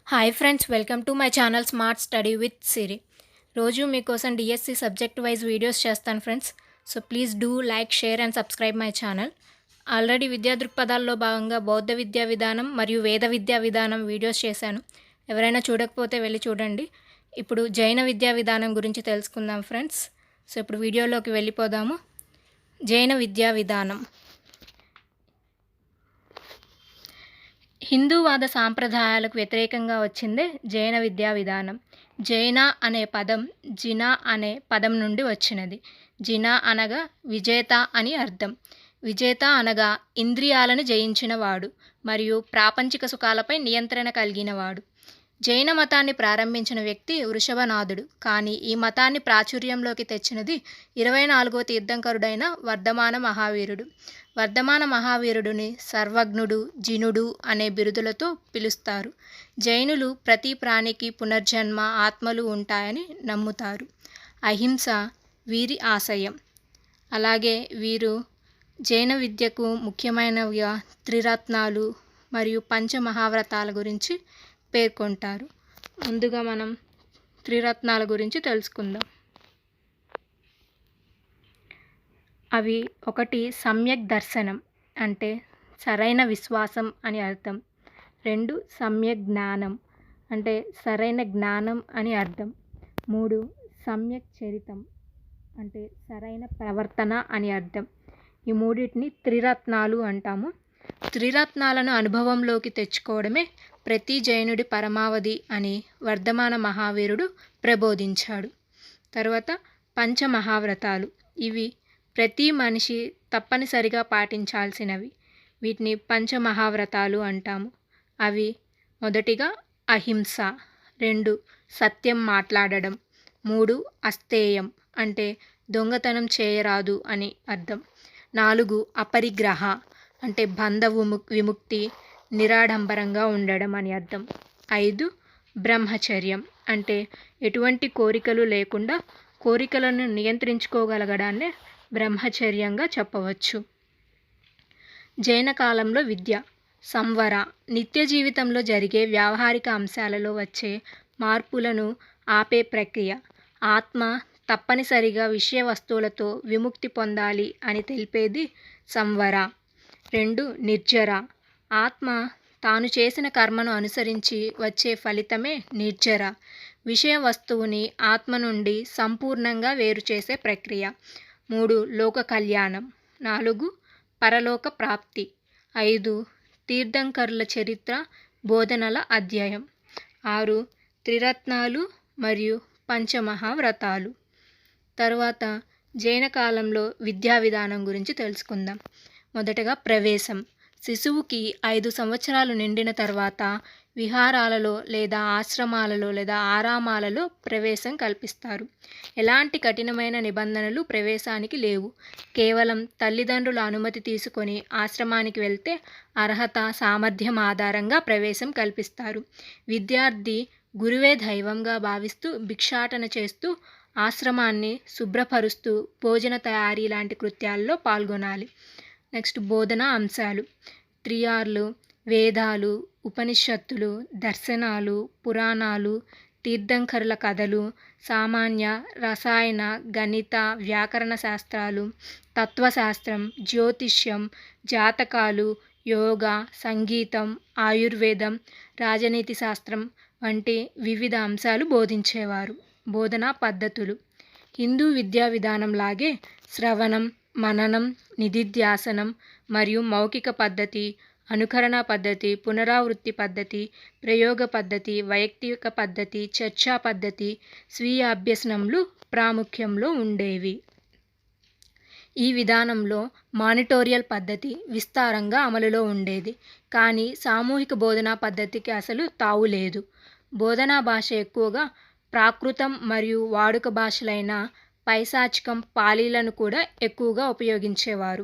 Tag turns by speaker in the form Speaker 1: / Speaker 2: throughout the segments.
Speaker 1: Hi friends, welcome to my channel smart study with Siri. రోజు మీకోసం DSC subject wise videos చేస్తాను friends. So please do like, share and subscribe my channel. Already విద్యా దృక్పథాల్లో భాగంగా బౌద్ధ విద్యా విధానం మరియు వేద విద్యా విధానం వీడియోస్ చేశాను. ఎవరైనా చూడకపోతే వెళ్ళి చూడండి. ఇప్పుడు జైన విద్యా విధానం గురించి తెలుసుకుందాం ఫ్రెండ్స్. సో ఇప్పుడు వీడియోలోకి వెళ్ళిపోదాము. జైన విద్యా విధానం హిందూవాద సాంప్రదాయాలకు వ్యతిరేకంగా వచ్చిందే జైన విద్యా విధానం. జైన అనే పదం జినా అనే పదం నుండి వచ్చినది. జినా అనగా విజేత అని అర్థం. విజేత అనగా ఇంద్రియాలను జయించినవాడు మరియు ప్రాపంచిక సుఖాలపై నియంత్రణ కలిగినవాడు. జైన మతాన్ని ప్రారంభించిన వ్యక్తి వృషభనాథుడు. కానీ ఈ మతాన్ని ప్రాచుర్యంలోకి తెచ్చినది 24వ తీర్థంకరుడైన వర్ధమాన మహావీరుడు. వర్ధమాన మహావీరుడిని సర్వజ్ఞుడు, జినుడు అనే బిరుదులతో పిలుస్తారు. జైనులు ప్రతి ప్రాణికి పునర్జన్మ, ఆత్మలు ఉంటాయని నమ్ముతారు. అహింస వీరి ఆశయం. అలాగే వీరు జైన విద్యకు ముఖ్యమైనవిగా త్రిరత్నాలు మరియు పంచమహావ్రతాల గురించి పేర్కొంటారు. ముందుగా మనం త్రిరత్నాల గురించి తెలుసుకుందాం. అవి ఒకటి సమ్యక్ దర్శనం అంటే సరైన విశ్వాసం అని అర్థం. 2 సమ్యక్ జ్ఞానం అంటే సరైన జ్ఞానం అని అర్థం. 3 సమ్యక్ చరితం అంటే సరైన ప్రవర్తన అని అర్థం. ఈ మూడింటిని త్రిరత్నాలు అంటాము. త్రిరత్నాలను అనుభవంలోకి తెచ్చుకోవడమే ప్రతి జైనుడి పరమావధి అని వర్ధమాన మహావీరుడు ప్రబోధించాడు. తర్వాత పంచమహావ్రతాలు. ఇవి ప్రతి మనిషి తప్పనిసరిగా పాటించాల్సినవి. వీటిని పంచమహావ్రతాలు అంటాము. అవి మొదటిగా అహింస, 2 సత్యం మాట్లాడడం, 3 అస్తేయం అంటే దొంగతనం చేయరాదు అని అర్థం, 4 అపరిగ్రహ అంటే బంధ విముక్తి, నిరాడంబరంగా ఉండడం అని అర్థం, 5 బ్రహ్మచర్యం అంటే ఎటువంటి కోరికలు లేకుండా కోరికలను నియంత్రించుకోగలగడాన్నే బ్రహ్మచర్యంగా చెప్పవచ్చు. జైన కాలంలో విద్య. సంవర నిత్య జీవితంలో జరిగే వ్యావహారిక అంశాలలో వచ్చే మార్పులను ఆపే ప్రక్రియ. ఆత్మ తప్పనిసరిగా విషయ వస్తువులతో విముక్తి పొందాలి అని తెలిపేది సంవర. 2 నిర్జర. ఆత్మ తాను చేసిన కర్మను అనుసరించి వచ్చే ఫలితమే నిర్జర. విషయ వస్తువుని ఆత్మ నుండి సంపూర్ణంగా వేరు చేసే ప్రక్రియ. 3 లోక కళ్యాణం. 4 పరలోక ప్రాప్తి. 5 తీర్థంకరుల చరిత్ర, బోధనల అధ్యాయం. 6 త్రిరత్నాలు మరియు పంచమహావ్రతాలు. తర్వాత జైన కాలంలో విద్యా విధానం గురించి తెలుసుకుందాం. మొదటగా ప్రవేశం. శిశువుకి 5 సంవత్సరాలు నిండిన తర్వాత విహారాలలో లేదా ఆశ్రమాలలో లేదా ఆరామాలలో ప్రవేశం కల్పిస్తారు. ఎలాంటి కఠినమైన నిబంధనలు ప్రవేశానికి లేవు. కేవలం తల్లిదండ్రుల అనుమతి తీసుకొని ఆశ్రమానికి వెళ్తే అర్హత, సామర్థ్యం ఆధారంగా ప్రవేశం కల్పిస్తారు. విద్యార్థి గురువే దైవంగా భావిస్తూ భిక్షాటన చేస్తూ ఆశ్రమాన్ని శుభ్రపరుస్తూ భోజన తయారీ లాంటి కృత్యాల్లో పాల్గొనాలి. నెక్స్ట్ బోధన అంశాలు. త్రియార్లు, వేదాలు, ఉపనిషత్తులు, దర్శనాలు, పురాణాలు, తీర్థంకరుల కథలు, సామాన్య, రసాయన, గణిత, వ్యాకరణ శాస్త్రాలు, తత్వశాస్త్రం, జ్యోతిష్యం, జాతకాలు, యోగా, సంగీతం, ఆయుర్వేదం, రాజనీతి శాస్త్రం వంటి వివిధ అంశాలు బోధించేవారు. బోధనా పద్ధతులు. హిందూ విద్యా విధానంలాగే శ్రవణం, మననం, నిధిధ్యాసనం మరియు మౌఖిక పద్ధతి, అనుకరణ పద్ధతి, పునరావృత్తి పద్ధతి, ప్రయోగ పద్ధతి, వైయక్తిక పద్ధతి, చర్చా పద్ధతి, స్వీయ అభ్యసనంలు ప్రాముఖ్యంలో ఉండేవి. ఈ విధానంలో మానిటోరియల్ పద్ధతి విస్తారంగా అమలులో ఉండేది. కానీ సామూహిక బోధనా పద్ధతికి అసలు తావు లేదు. బోధనా భాష ఎక్కువగా ప్రాకృతం మరియు వాడుక భాషలైన పైశాచికం, పాలీలను కూడా ఎక్కువగా ఉపయోగించేవారు.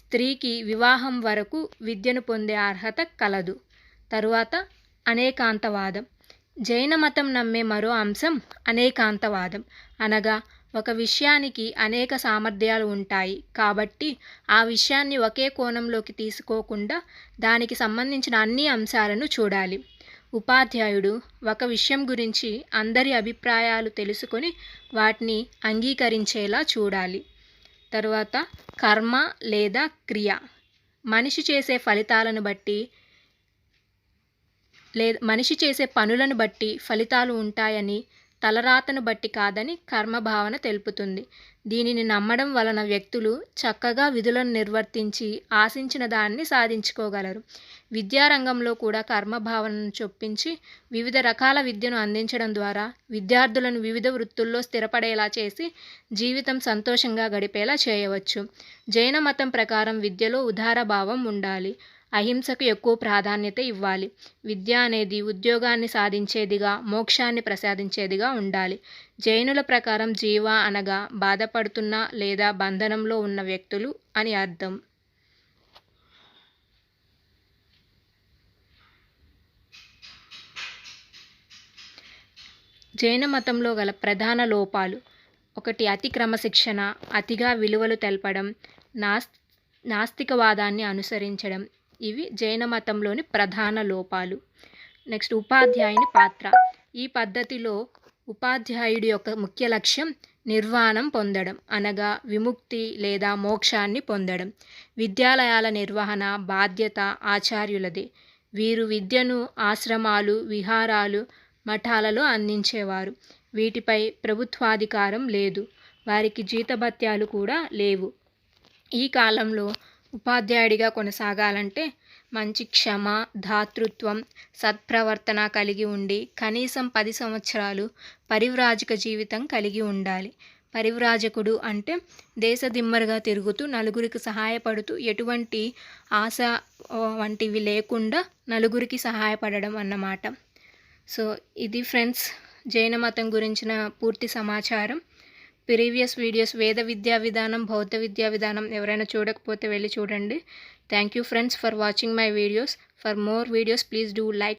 Speaker 1: స్త్రీకి వివాహం వరకు విద్యను పొందే అర్హత కలదు. తరువాత అనేకాంతవాదం. జైన మతం నమ్మే మరో అంశం అనేకాంతవాదం. అనగా ఒక విషయానికి అనేక సామర్థ్యాలు ఉంటాయి కాబట్టి ఆ విషయాన్ని ఒకే కోణంలోకి తీసుకోకుండా దానికి సంబంధించిన అన్ని అంశాలను చూడాలి. ఉపాధ్యాయుడు ఒక విషయం గురించి అందరి అభిప్రాయాలు తెలుసుకొని వాటిని అంగీకరించేలా చూడాలి. తర్వాత కర్మ లేదా క్రియ, మనిషి చేసే ఫలితాలను బట్టి మనిషి చేసే పనులను బట్టి ఫలితాలు ఉంటాయని, తలరాతను బట్టి కాదని కర్మభావన తెలుపుతుంది. దీనిని నమ్మడం వలన వ్యక్తులు చక్కగా విధులను నిర్వర్తించి ఆశించిన దాన్ని సాధించుకోగలరు. విద్యారంగంలో కూడా కర్మభావనను చొప్పించి వివిధ రకాల విద్యను అందించడం ద్వారా విద్యార్థులను వివిధ వృత్తుల్లో స్థిరపడేలా చేసి జీవితం సంతోషంగా గడిపేలా చేయవచ్చు. జైన మతం ప్రకారం విద్యలో ఉదారభావం ఉండాలి. అహింసకు ఎక్కువ ప్రాధాన్యత ఇవ్వాలి. విద్య అనేది ఉద్యోగాన్ని సాధించేదిగా, మోక్షాన్ని ప్రసాదించేదిగా ఉండాలి. జైనుల ప్రకారం జీవ అనగా బాధపడుతున్న లేదా బంధనంలో ఉన్న వ్యక్తులు అని అర్థం. జైన మతంలో గల ప్రధాన లోపాలు: 1. అతి క్రమశిక్షణ, అతిగా విలువలు తెలపడం, నాస్తికవాదాన్ని అనుసరించడం. ఇవి జైన మతంలోని ప్రధాన లోపాలు. నెక్స్ట్, ఉపాధ్యాయుని పాత్ర. ఈ పద్ధతిలో ఉపాధ్యాయుడి యొక్క ముఖ్య లక్ష్యం నిర్వాణం పొందడం అనగా విముక్తి లేదా మోక్షాన్ని పొందడం. విద్యాలయాల నిర్వహణ బాధ్యత ఆచార్యులదే. వీరు విద్యను ఆశ్రమాలు, విహారాలు, మఠాలలో అందించేవారు. వీటిపై ప్రభుత్వాధికారం లేదు. వారికి జీతభత్యాలు కూడా లేవు. ఈ కాలంలో ఉపాధ్యాయుడిగా కొనసాగాలంటే మంచి క్షమ, ధాతృత్వం, సత్ప్రవర్తన కలిగి ఉండి కనీసం 10 సంవత్సరాలు పరివ్రాజక జీవితం కలిగి ఉండాలి. పరివ్రాజకుడు అంటే దేశదిమ్మరుగా తిరుగుతూ నలుగురికి సహాయపడుతూ ఎటువంటి ఆశ వంటివి లేకుండా నలుగురికి సహాయపడడం అన్నమాట. సో ఇది ఫ్రెండ్స్ జైన మతం గురించిన పూర్తి సమాచారం. ప్రీవియస్ వీడియోస్ వేద విద్యా విధానం, బౌద్ధ విద్యా విధానం ఎవరైనా చూడకపోతే వెళ్ళి చూడండి. Thank you friends for watching my videos. For more videos please do like